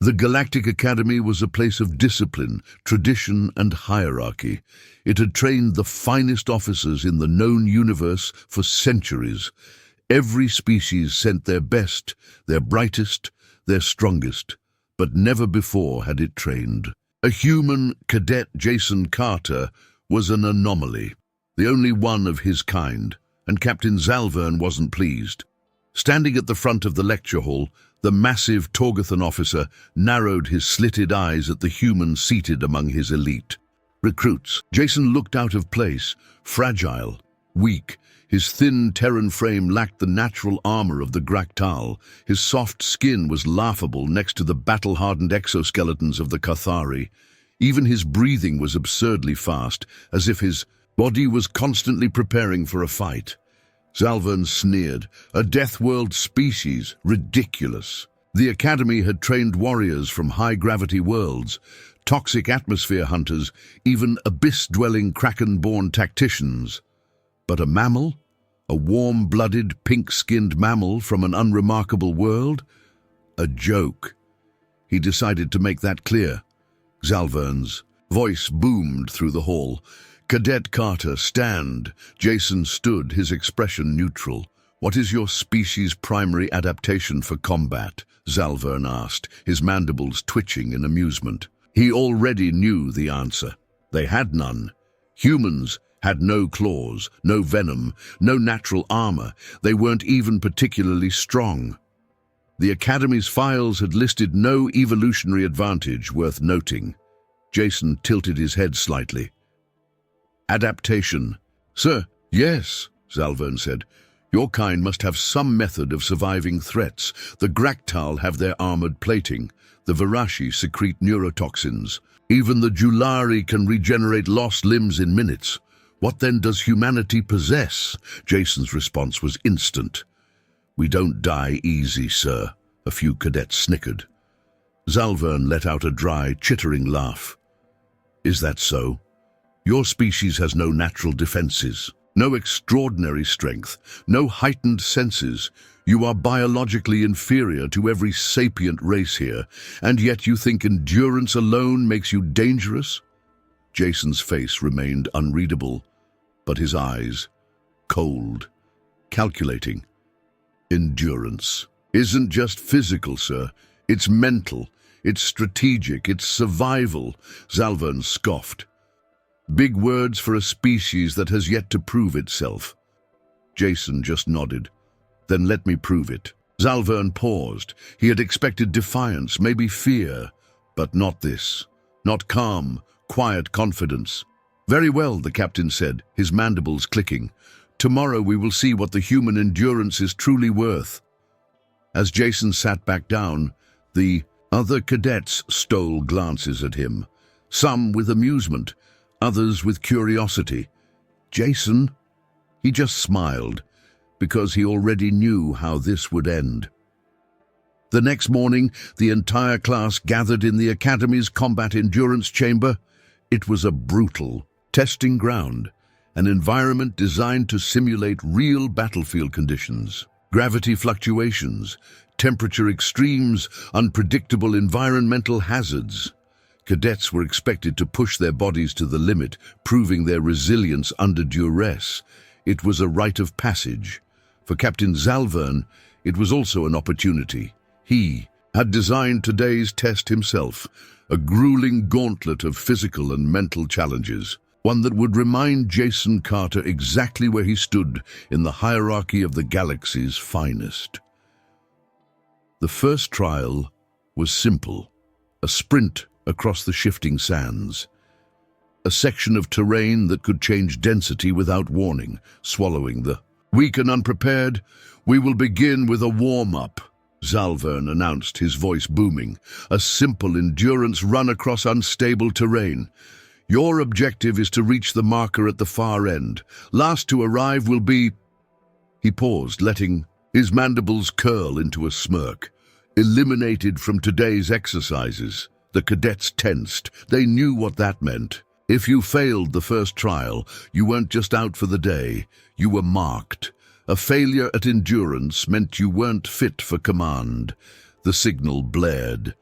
The Galactic Academy was a place of discipline, tradition, and hierarchy. It had trained the finest officers in the known universe for centuries. Every species sent their best, their brightest, their strongest, but never before had it trained. A human cadet, Jason Carter, was an anomaly, the only one of his kind, and Captain Zalvern wasn't pleased. Standing at the front of the lecture hall, the massive Torgathan officer narrowed his slitted eyes at the human seated among his elite recruits. Jason looked out of place, fragile, weak. His thin Terran frame lacked the natural armor of the Graktal. His soft skin was laughable next to the battle-hardened exoskeletons of the Cathari. Even his breathing was absurdly fast, as if his body was constantly preparing for a fight. Zalvern sneered. A Deathworld species? Ridiculous. The Academy had trained warriors from high-gravity worlds, toxic atmosphere hunters, even abyss-dwelling kraken-born tacticians. But a mammal? A warm-blooded, pink-skinned mammal from an unremarkable world? A joke. He decided to make that clear. Zalvern's voice boomed through the hall. "Cadet Carter, stand." Jason stood, his expression neutral. "What is your species' primary adaptation for combat?" Zalvern asked, his mandibles twitching in amusement. He already knew the answer. They had none. Humans had no claws, no venom, no natural armor. They weren't even particularly strong. The Academy's files had listed no evolutionary advantage worth noting. Jason tilted his head slightly. "Adaptation." "Sir, yes," Zalvern said. "Your kind must have some method of surviving threats. The Graktal have their armored plating. The Varashi secrete neurotoxins. Even the Julari can regenerate lost limbs in minutes. What then does humanity possess?" Jason's response was instant. "We don't die easy, sir," a few cadets snickered. Zalvern let out a dry, chittering laugh. "Is that so? Your species has no natural defenses, no extraordinary strength, no heightened senses. You are biologically inferior to every sapient race here, and yet you think endurance alone makes you dangerous?" Jason's face remained unreadable, but his eyes, cold, calculating. "Endurance isn't just physical, sir. It's mental, it's strategic, it's survival," Zalvern scoffed. "Big words for a species that has yet to prove itself." Jason just nodded. "Then let me prove it." Zalvern paused. He had expected defiance, maybe fear, but not this. Not calm, quiet confidence. "Very well," the captain said, his mandibles clicking. "Tomorrow we will see what the human endurance is truly worth." As Jason sat back down, the other cadets stole glances at him, some with amusement, others with curiosity. Jason? He just smiled, because he already knew how this would end. The next morning, the entire class gathered in the Academy's combat endurance chamber. It was a brutal testing ground, an environment designed to simulate real battlefield conditions. Gravity fluctuations, temperature extremes, unpredictable environmental hazards. Cadets were expected to push their bodies to the limit, proving their resilience under duress. It was a rite of passage. For Captain Zalvern, it was also an opportunity. He had designed today's test himself, a grueling gauntlet of physical and mental challenges, one that would remind Jason Carter exactly where he stood in the hierarchy of the galaxy's finest. The first trial was simple, a sprint across the shifting sands, a section of terrain that could change density without warning, swallowing the weak and unprepared. "We will begin with a warm-up," Zalvern announced, his voice booming. "A simple endurance run across unstable terrain. Your objective is to reach the marker at the far end. Last to arrive will be—" He paused, letting his mandibles curl into a smirk. "Eliminated from today's exercises." The cadets tensed. They knew what that meant. If you failed the first trial, you weren't just out for the day. You were marked. A failure at endurance meant you weren't fit for command. The signal blared.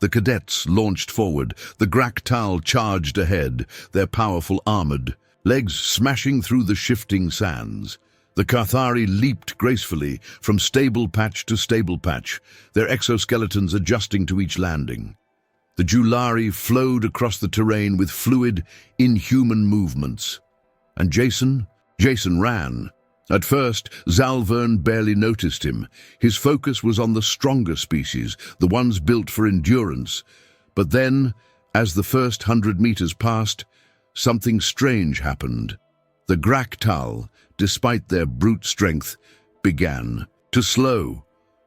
The cadets launched forward. The Graktal charged ahead, their powerful armored legs smashing through the shifting sands. The Carthari leaped gracefully from stable patch to stable patch, their exoskeletons adjusting to each landing. The Julari flowed across the terrain with fluid, inhuman movements. And Jason ran. At first, Zalvern barely noticed him. His focus was on the stronger species, the ones built for endurance. But then, as the first 100 meters passed, something strange happened. The Graktal, despite their brute strength, began to slow.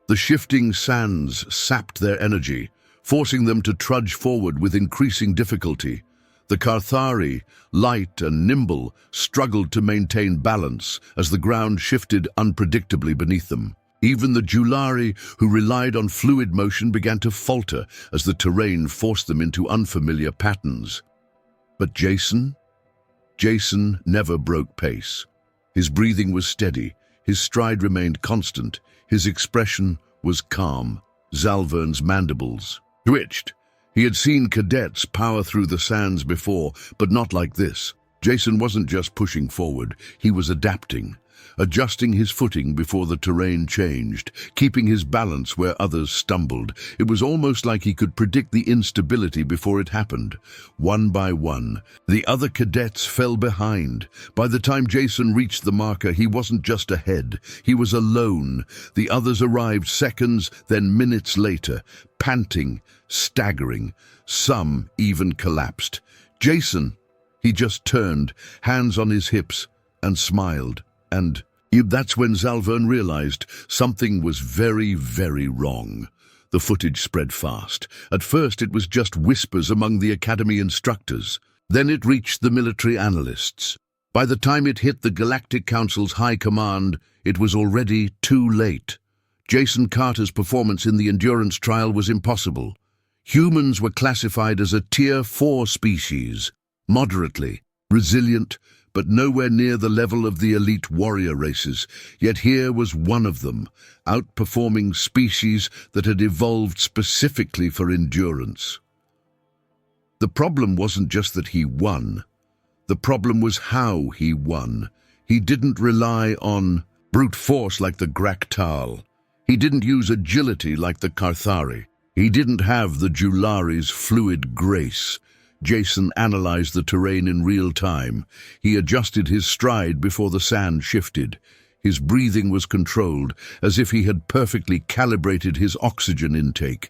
The shifting sands sapped their energy, forcing them to trudge forward with increasing difficulty. The Carthari, light and nimble, struggled to maintain balance as the ground shifted unpredictably beneath them. Even the Julari, who relied on fluid motion, began to falter as the terrain forced them into unfamiliar patterns. But Jason never broke pace. His breathing was steady, his stride remained constant, his expression was calm. Zalvern's mandibles twitched. He had seen cadets power through the sands before, but not like this. Jason wasn't just pushing forward, he was adapting, adjusting his footing before the terrain changed, keeping his balance where others stumbled. It was almost like he could predict the instability before it happened. One by one, the other cadets fell behind. By the time Jason reached the marker, he wasn't just ahead, he was alone. The others arrived seconds, then minutes later, panting, staggering. Some even collapsed. Jason, he just turned, hands on his hips, and smiled. And that's when Zalvern realized something was very, very wrong. The footage spread fast. At first it was just whispers among the academy instructors. Then it reached the military analysts. By the time it hit the Galactic Council's high command, it was already too late. Jason Carter's performance in the endurance trial was impossible. Humans were classified as a Tier 4 species, moderately, resilient, but nowhere near the level of the elite warrior races. Yet here was one of them, outperforming species that had evolved specifically for endurance. The problem wasn't just that he won. The problem was how he won. He didn't rely on brute force like the Graktal. He didn't use agility like the Carthari. He didn't have the Julari's fluid grace. Jason analyzed the terrain in real time. He adjusted his stride before the sand shifted. His breathing was controlled, as if he had perfectly calibrated his oxygen intake.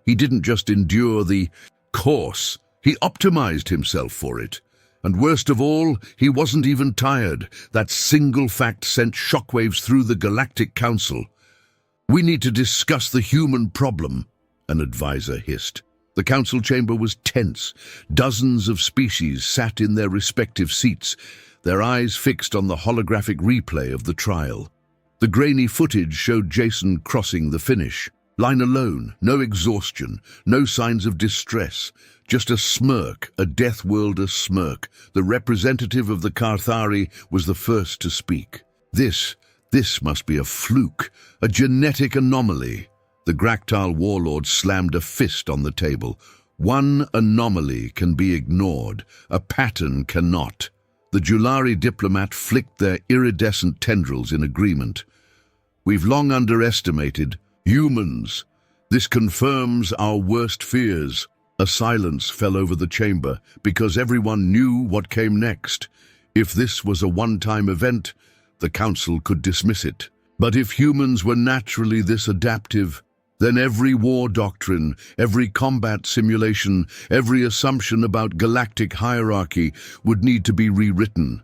He didn't just endure the course, he optimized himself for it. And worst of all, he wasn't even tired. That single fact sent shockwaves through the Galactic Council. "We need to discuss the human problem," an advisor hissed. The council chamber was tense. Dozens of species sat in their respective seats, their eyes fixed on the holographic replay of the trial. The grainy footage showed Jason crossing the finish. Line alone, no exhaustion, no signs of distress, just a smirk, a Deathworlder smirk. The representative of the Carthari was the first to speak. This must be a fluke, a genetic anomaly. The Graktal warlord slammed a fist on the table. One anomaly can be ignored, a pattern cannot. The Julari diplomat flicked their iridescent tendrils in agreement. "We've long underestimated humans. This confirms our worst fears." A silence fell over the chamber because everyone knew what came next. If this was a one-time event, the council could dismiss it. But if humans were naturally this adaptive, then every war doctrine, every combat simulation, every assumption about galactic hierarchy would need to be rewritten.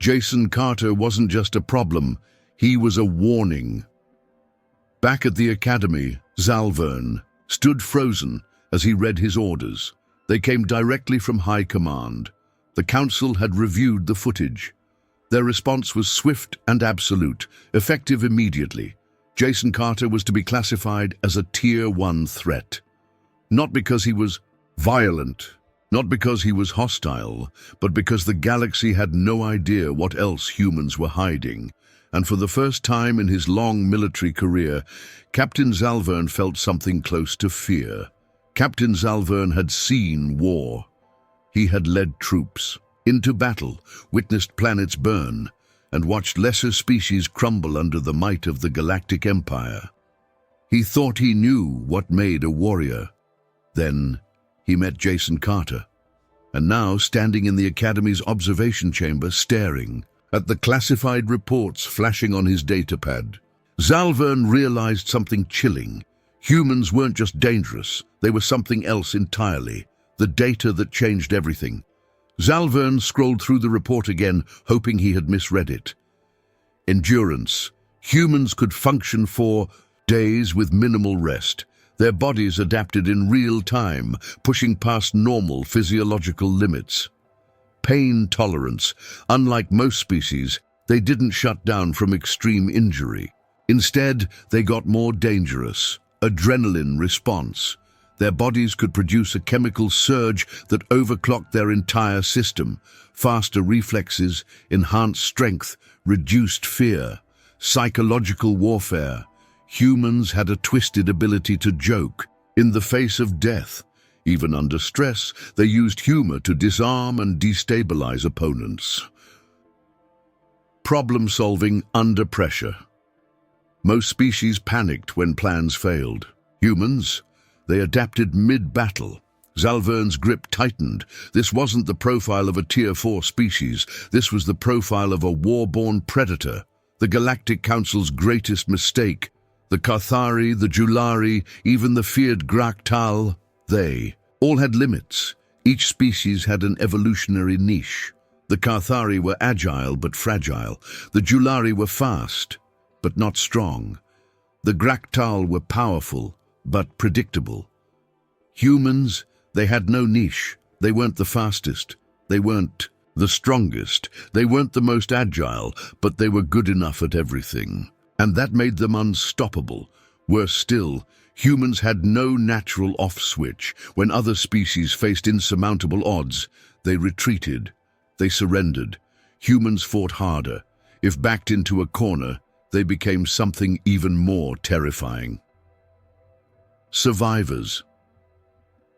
Jason Carter wasn't just a problem, he was a warning. Back at the academy, Zalvern stood frozen as he read his orders. They came directly from high command. The council had reviewed the footage. Their response was swift and absolute, effective immediately. Jason Carter was to be classified as a Tier 1 threat. Not because he was violent, not because he was hostile, but because the galaxy had no idea what else humans were hiding. And for the first time in his long military career, Captain Zalvern felt something close to fear. Captain Zalvern had seen war. He had led troops into battle, witnessed planets burn, and watched lesser species crumble under the might of the Galactic Empire. He thought he knew what made a warrior. Then he met Jason Carter, and now standing in the Academy's observation chamber, staring at the classified reports flashing on his datapad. Zalvern realized something chilling. Humans weren't just dangerous, they were something else entirely. The data that changed everything. Zalvern scrolled through the report again, hoping he had misread it. Endurance. Humans could function for days with minimal rest. Their bodies adapted in real time, pushing past normal physiological limits. Pain tolerance. Unlike most species, they didn't shut down from extreme injury. Instead, they got more dangerous. Adrenaline response. Their bodies could produce a chemical surge that overclocked their entire system. Faster reflexes, enhanced strength, reduced fear. Psychological warfare. Humans had a twisted ability to joke in the face of death. Even under stress, they used humor to disarm and destabilize opponents. Problem solving under pressure. Most species panicked when plans failed. Humans, they adapted mid-battle. Zalvern's grip tightened. This wasn't the profile of a Tier 4 species. This was the profile of a war-born predator. The Galactic Council's greatest mistake. The Cathari, the Julari, even the feared Graktal, they all had limits. Each species had an evolutionary niche. The Cathari were agile but fragile. The Julari were fast but not strong. The Graktal were powerful but predictable. Humans, they had no niche. They weren't the fastest. They weren't the strongest. They weren't the most agile, but they were good enough at everything. And that made them unstoppable. Worse still, humans had no natural off switch. When other species faced insurmountable odds, they retreated. They surrendered. Humans fought harder. If backed into a corner, they became something even more terrifying. Survivors.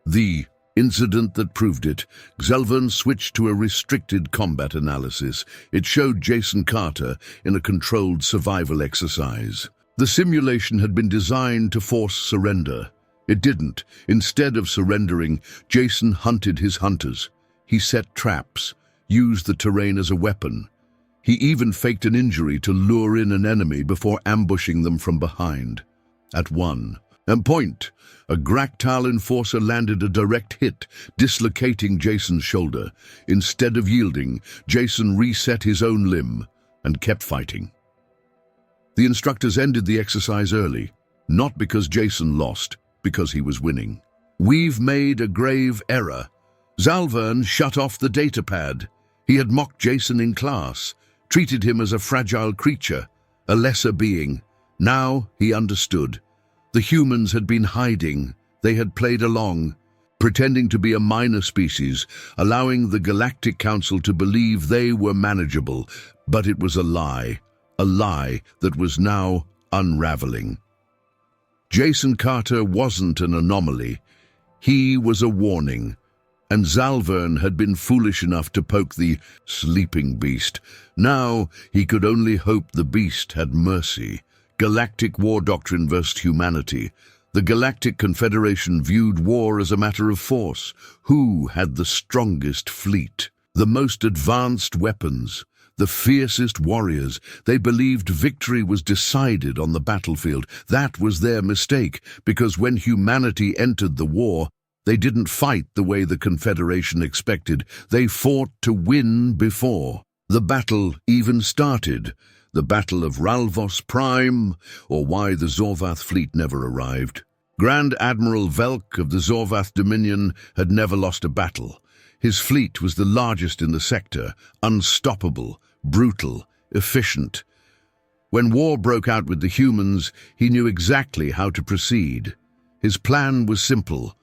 The incident that proved it. Zalvern switched to a restricted combat analysis. It showed Jason Carter in a controlled survival exercise. The simulation had been designed to force surrender. It didn't. Instead of surrendering, Jason hunted his hunters. He set traps, used the terrain as a weapon. He even faked an injury to lure in an enemy before ambushing them from behind. At one point, a Graktal enforcer landed a direct hit, dislocating Jason's shoulder. Instead of yielding, Jason reset his own limb and kept fighting. The instructors ended the exercise early, not because Jason lost, because he was winning. "We've made a grave error." Zalvern shut off the datapad. He had mocked Jason in class, treated him as a fragile creature, a lesser being. Now he understood. The humans had been hiding. They had played along, pretending to be a minor species, allowing the Galactic Council to believe they were manageable. But it was a lie that was now unraveling. Jason Carter wasn't an anomaly. He was a warning. And Zalvern had been foolish enough to poke the sleeping beast. Now he could only hope the beast had mercy. Galactic war doctrine versus humanity. The Galactic Confederation viewed war as a matter of force. Who had the strongest fleet? The most advanced weapons? The fiercest warriors? They believed victory was decided on the battlefield. That was their mistake, because when humanity entered the war, they didn't fight the way the Confederation expected. They fought to win before the battle even started. The Battle of Ralvos Prime, or why the Zorvath fleet never arrived. Grand Admiral Velk of the Zorvath Dominion had never lost a battle. His fleet was the largest in the sector, unstoppable, brutal, efficient. When war broke out with the humans, he knew exactly how to proceed. His plan was simple: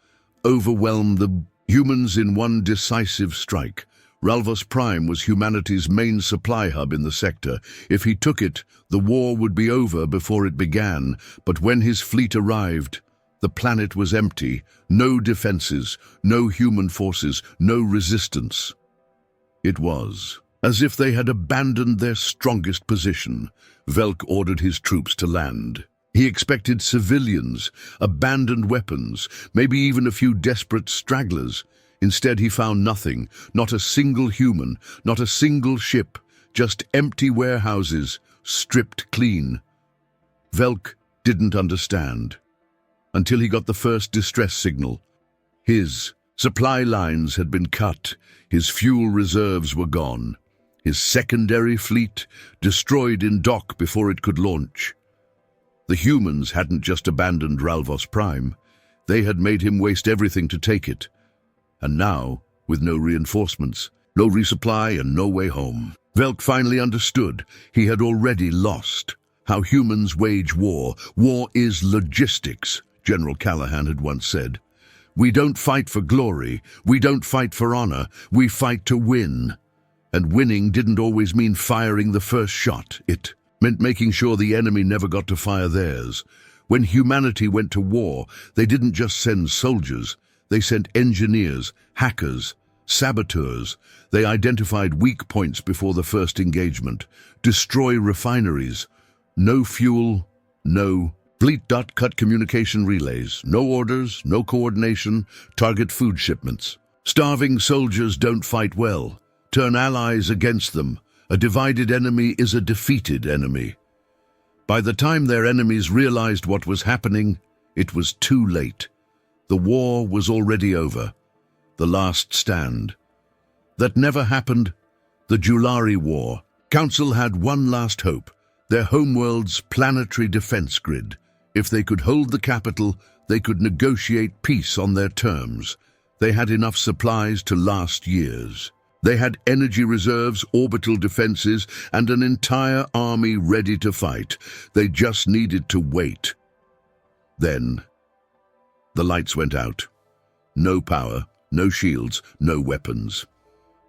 overwhelm the humans in one decisive strike. Ralvos Prime was humanity's main supply hub in the sector. If he took it, the war would be over before it began. But when his fleet arrived, The planet was empty, no defenses, no human forces, no resistance. It was as if they had abandoned their strongest position. Velk ordered his troops to land. He expected civilians, abandoned weapons, maybe even a few desperate stragglers. Instead, he found nothing, not a single human, not a single ship, just empty warehouses, stripped clean. Velk didn't understand until he got the first distress signal. His supply lines had been cut, his fuel reserves were gone, his secondary fleet destroyed in dock before it could launch. The humans hadn't just abandoned Ralvos Prime, they had made him waste everything to take it. And now, with no reinforcements, no resupply and no way home, Velk finally understood he had already lost. How humans wage war. War is logistics, General Callahan had once said. We don't fight for glory, we don't fight for honor, we fight to win. And winning didn't always mean firing the first shot. It meant making sure the enemy never got to fire theirs. When humanity went to war, they didn't just send soldiers, they sent engineers, hackers, saboteurs. They identified weak points before the first engagement. Destroy refineries. No fuel, no fleet. Cut communication relays. No orders, no coordination. Target food shipments. Starving soldiers don't fight well. Turn allies against them. A divided enemy is a defeated enemy. By the time their enemies realized what was happening, it was too late. The war was already over. The last stand. That never happened. The Julari War. Council had one last hope. Their homeworld's planetary defense grid. If they could hold the capital, they could negotiate peace on their terms. They had enough supplies to last years. They had energy reserves, orbital defenses, and an entire army ready to fight. They just needed to wait. Then, the lights went out. No power, no shields, no weapons.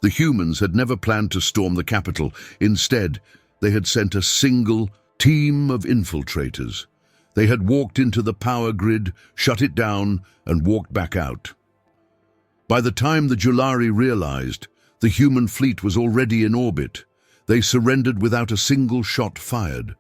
The humans had never planned to storm the capital. Instead, they had sent a single team of infiltrators. They had walked into the power grid, shut it down, and walked back out. By the time the Julari realized, the human fleet was already in orbit. They surrendered without a single shot fired.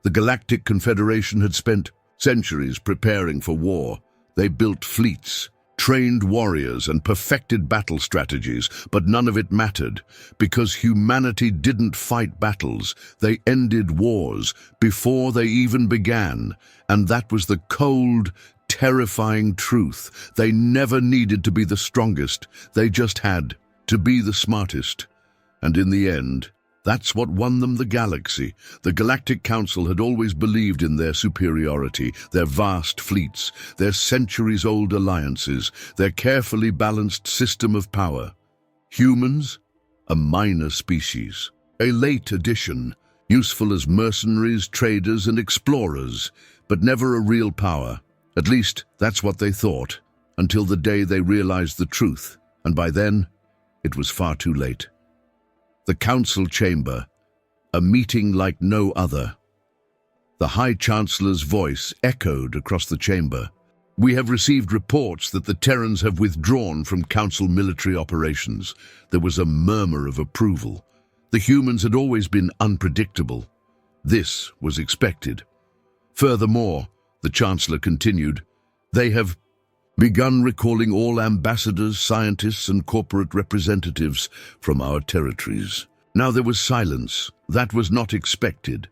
The Galactic Confederation had spent centuries preparing for war. They built fleets, trained warriors, and perfected battle strategies, but none of it mattered. Because humanity didn't fight battles, they ended wars before they even began. And that was the cold, terrifying truth. They never needed to be the strongest, they just had to be the smartest. And in the end, that's what won them the galaxy. The Galactic Council had always believed in their superiority, their vast fleets, their centuries-old alliances, their carefully balanced system of power. Humans? A minor species. A late addition, useful as mercenaries, traders, and explorers, but never a real power. At least, that's what they thought, until the day they realized the truth, and by then, it was far too late. The council chamber, a meeting like no other. The High Chancellor's voice echoed across the chamber. We have received reports that the Terrans have withdrawn from council military operations. There was a murmur of approval. The humans had always been unpredictable. This was expected. Furthermore, the Chancellor continued, they have begun recalling all ambassadors, scientists, and corporate representatives from our territories. Now there was silence. That was not expected.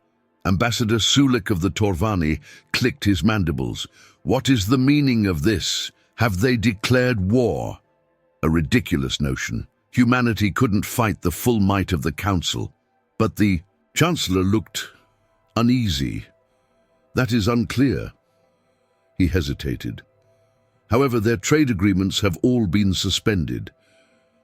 Ambassador Sulik of the Torvani clicked his mandibles. What is the meaning of this? Have they declared war? A ridiculous notion. Humanity couldn't fight the full might of the Council. But the Chancellor looked uneasy. That is unclear. He hesitated. However, their trade agreements have all been suspended,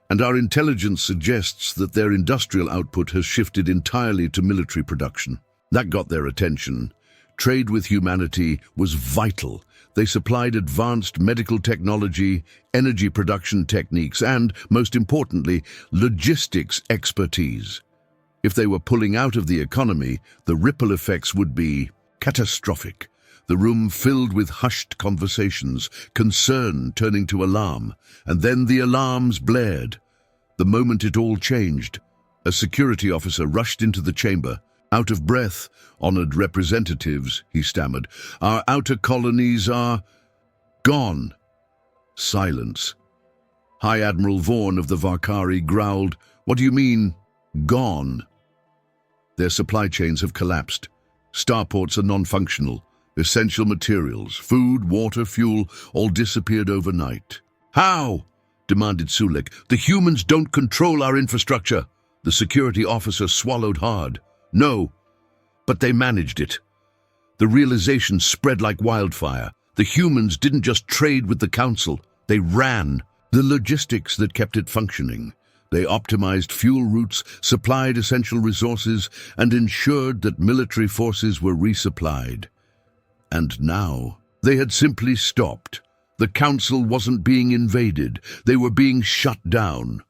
and our intelligence suggests that their industrial output has shifted entirely to military production. That got their attention. Trade with humanity was vital. They supplied advanced medical technology, energy production techniques, and, most importantly, logistics expertise. If they were pulling out of the economy, the ripple effects would be catastrophic. The room filled with hushed conversations, concern turning to alarm, and then the alarms blared. The moment it all changed, a security officer rushed into the chamber. Out of breath, "Honored representatives," he stammered, "our outer colonies are gone." Silence. High Admiral Vaughn of the Varkari growled, "What do you mean, gone?" "Their supply chains have collapsed. Starports are non-functional. Essential materials, food, water, fuel, all disappeared overnight." "How?" demanded Sulek. "The humans don't control our infrastructure." The security officer swallowed hard. "No, but they managed it." The realization spread like wildfire. The humans didn't just trade with the Council, they ran the logistics that kept it functioning. They optimized fuel routes, supplied essential resources, and ensured that military forces were resupplied. And now, they had simply stopped. The Council wasn't being invaded, they were being shut down.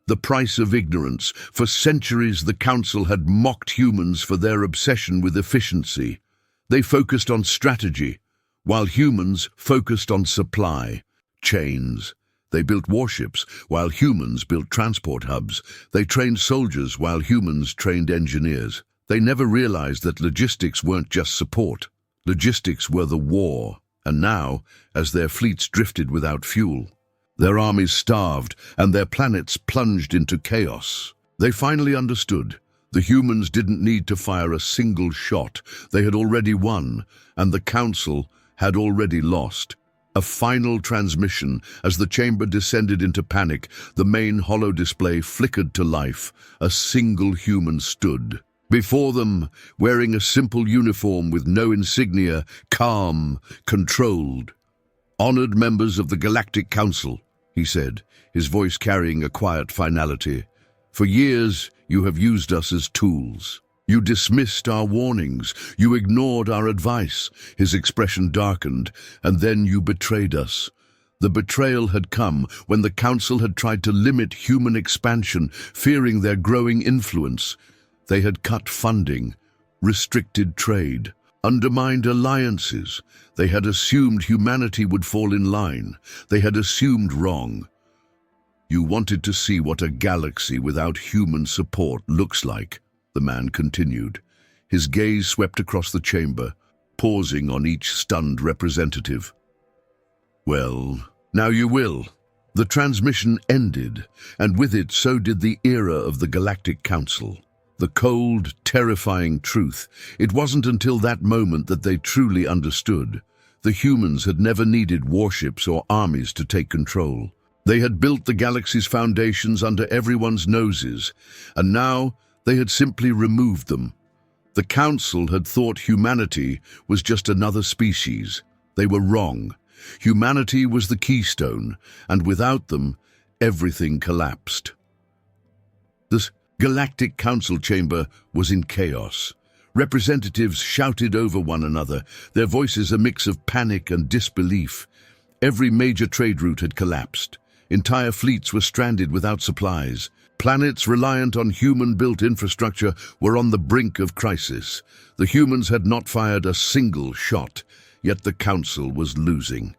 The price of ignorance. For centuries, the Council had mocked humans for their obsession with efficiency. They focused on strategy, while humans focused on supply chains. They built warships, while humans built transport hubs. They trained soldiers, while humans trained engineers. They never realized that logistics weren't just support. Logistics were the war. And now, as their fleets drifted without fuel, their armies starved, and their planets plunged into chaos, they finally understood. The humans didn't need to fire a single shot. They had already won, and the Council had already lost. A final transmission. As the chamber descended into panic, the main holodisplay flickered to life. A single human stood before them, wearing a simple uniform with no insignia, calm, controlled. "Honored members of the Galactic Council," he said, his voice carrying a quiet finality. "For years, you have used us as tools. You dismissed our warnings. You ignored our advice." His expression darkened, "and then you betrayed us." The betrayal had come when the Council had tried to limit human expansion, fearing their growing influence. They had cut funding, restricted trade, undermined alliances. They had assumed humanity would fall in line. They had assumed wrong. "You wanted to see what a galaxy without human support looks like," the man continued. His gaze swept across the chamber, pausing on each stunned representative. "Well, now you will." The transmission ended, and with it so did the era of the Galactic Council. The cold, terrifying truth. It wasn't until that moment that they truly understood. The humans had never needed warships or armies to take control. They had built the galaxy's foundations under everyone's noses, and now they had simply removed them. The Council had thought humanity was just another species. They were wrong. Humanity was the keystone, and without them, everything collapsed. The Galactic Council chamber was in chaos. Representatives shouted over one another, their voices a mix of panic and disbelief. Every major trade route had collapsed. Entire fleets were stranded without supplies. Planets reliant on human-built infrastructure were on the brink of crisis. The humans had not fired a single shot, yet the Council was losing.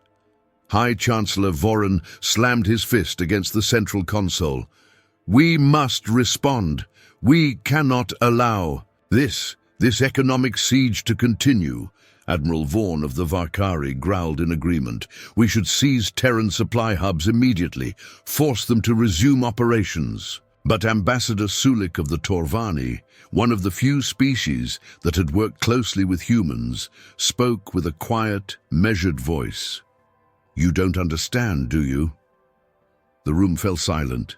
High Chancellor Voron slammed his fist against the central console. "We must respond. We cannot allow this economic siege to continue." Admiral Vaughn of the Varkari growled in agreement. "We should seize Terran supply hubs immediately, force them to resume operations." But Ambassador Sulik of the Torvani, one of the few species that had worked closely with humans, spoke with a quiet, measured voice. "You don't understand, do you?" The room fell silent.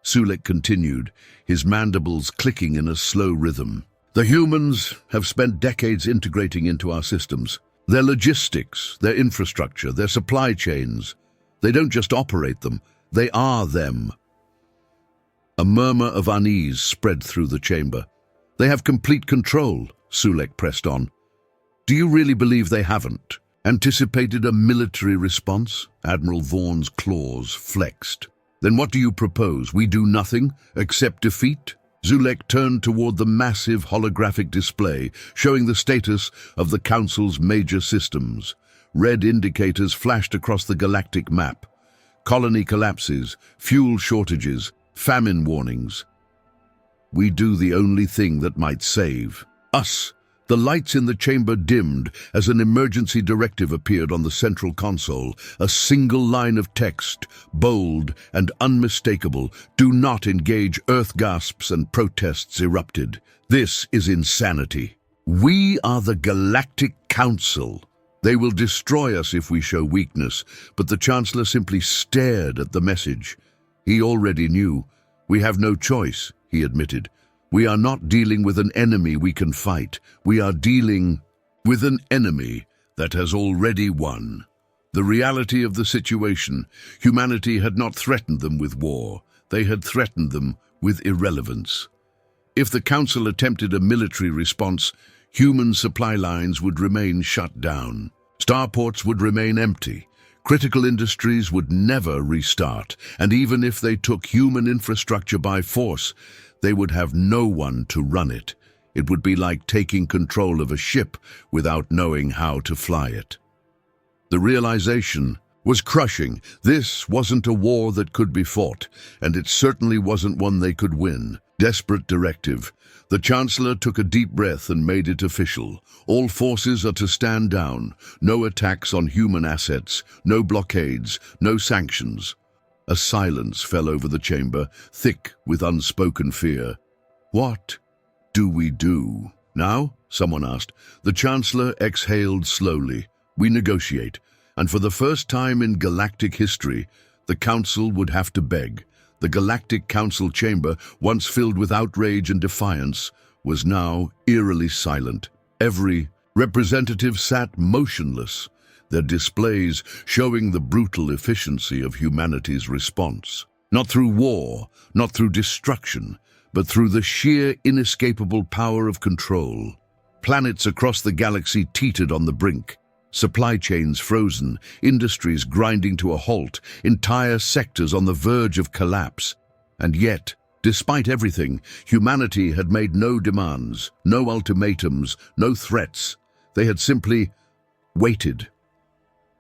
Sulik continued, his mandibles clicking in a slow rhythm. "The humans have spent decades integrating into our systems. Their logistics, their infrastructure, their supply chains. They don't just operate them, they are them." A murmur of unease spread through the chamber. "They have complete control," Sulek pressed on. "Do you really believe they haven't anticipated a military response?" Admiral Vaughn's claws flexed. "Then what do you propose? We do nothing, accept defeat?" Zulek turned toward the massive holographic display, showing the status of the Council's major systems. Red indicators flashed across the galactic map. Colony collapses, fuel shortages, famine warnings. We do the only thing that might save us. The lights in the chamber dimmed as an emergency directive appeared on the central console. A single line of text, bold and unmistakable. Do not engage. Earth gasps and protests erupted. This is insanity. We are the Galactic Council. They will destroy us if we show weakness, but the Chancellor simply stared at the message. He already knew. We have no choice, he admitted. We are not dealing with an enemy we can fight. We are dealing with an enemy that has already won. The reality of the situation: humanity had not threatened them with war. They had threatened them with irrelevance. If the Council attempted a military response, human supply lines would remain shut down. Starports would remain empty. Critical industries would never restart. And even if they took human infrastructure by force, they would have no one to run it. It would be like taking control of a ship without knowing how to fly it. The realization was crushing. This wasn't a war that could be fought, and it certainly wasn't one they could win. Desperate directive. The Chancellor took a deep breath and made it official. All forces are to stand down. No attacks on human assets, no blockades, no sanctions. A silence fell over the chamber, thick with unspoken fear. What do we do now? Someone asked. The Chancellor exhaled slowly. We negotiate. And for the first time in galactic history, the Council would have to beg. The Galactic Council chamber, once filled with outrage and defiance, was now eerily silent. Every representative sat motionless, their displays showing the brutal efficiency of humanity's response. Not through war, not through destruction, but through the sheer inescapable power of control. Planets across the galaxy teetered on the brink. Supply chains frozen, industries grinding to a halt, entire sectors on the verge of collapse. And yet, despite everything, humanity had made no demands, no ultimatums, no threats. They had simply waited.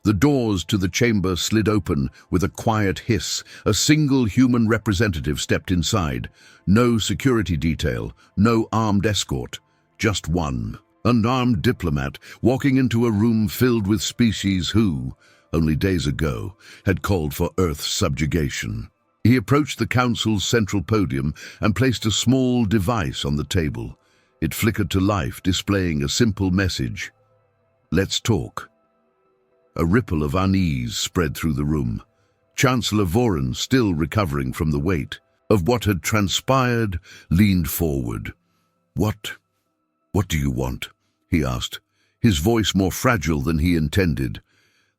The doors to the chamber slid open with a quiet hiss. A single human representative stepped inside. No security detail, no armed escort, just one unarmed diplomat walking into a room filled with species who, only days ago, had called for Earth's subjugation. He approached the Council's central podium and placed a small device on the table. It flickered to life, displaying a simple message. Let's talk. A ripple of unease spread through the room. Chancellor Voron, still recovering from the weight of what had transpired, leaned forward. What do you want? He asked, his voice more fragile than he intended.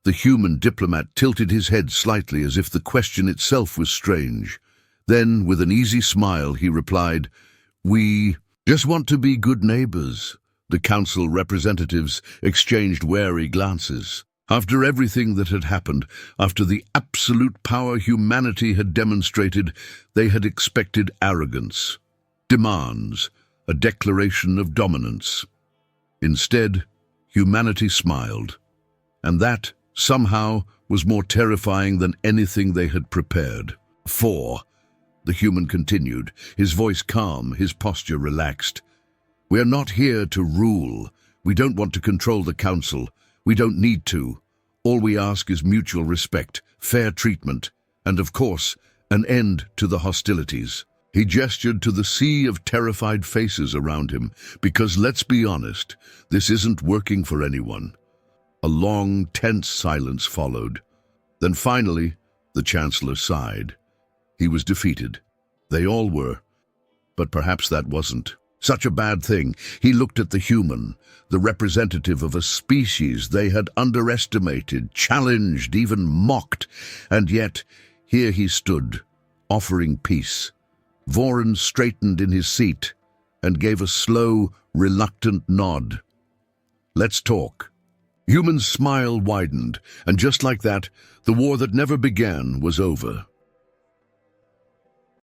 The human diplomat tilted his head slightly as if the question itself was strange. Then, with an easy smile, he replied, We just want to be good neighbors. The Council representatives exchanged wary glances. After everything that had happened, after the absolute power humanity had demonstrated, they had expected arrogance, demands, a declaration of dominance. Instead, humanity smiled, and that, somehow, was more terrifying than anything they had prepared. The human continued, his voice calm, his posture relaxed. We are not here to rule. We don't want to control the Council. We don't need to. All we ask is mutual respect, fair treatment, and, of course, an end to the hostilities. He gestured to the sea of terrified faces around him, because, let's be honest, this isn't working for anyone. A long, tense silence followed. Then finally, the Chancellor sighed. He was defeated. They all were. But perhaps that wasn't such a bad thing. He looked at the human, the representative of a species they had underestimated, challenged, even mocked. And yet, here he stood, offering peace. Voron straightened in his seat and gave a slow, reluctant nod. Let's talk. Human's smile widened, and just like that, the war that never began was over.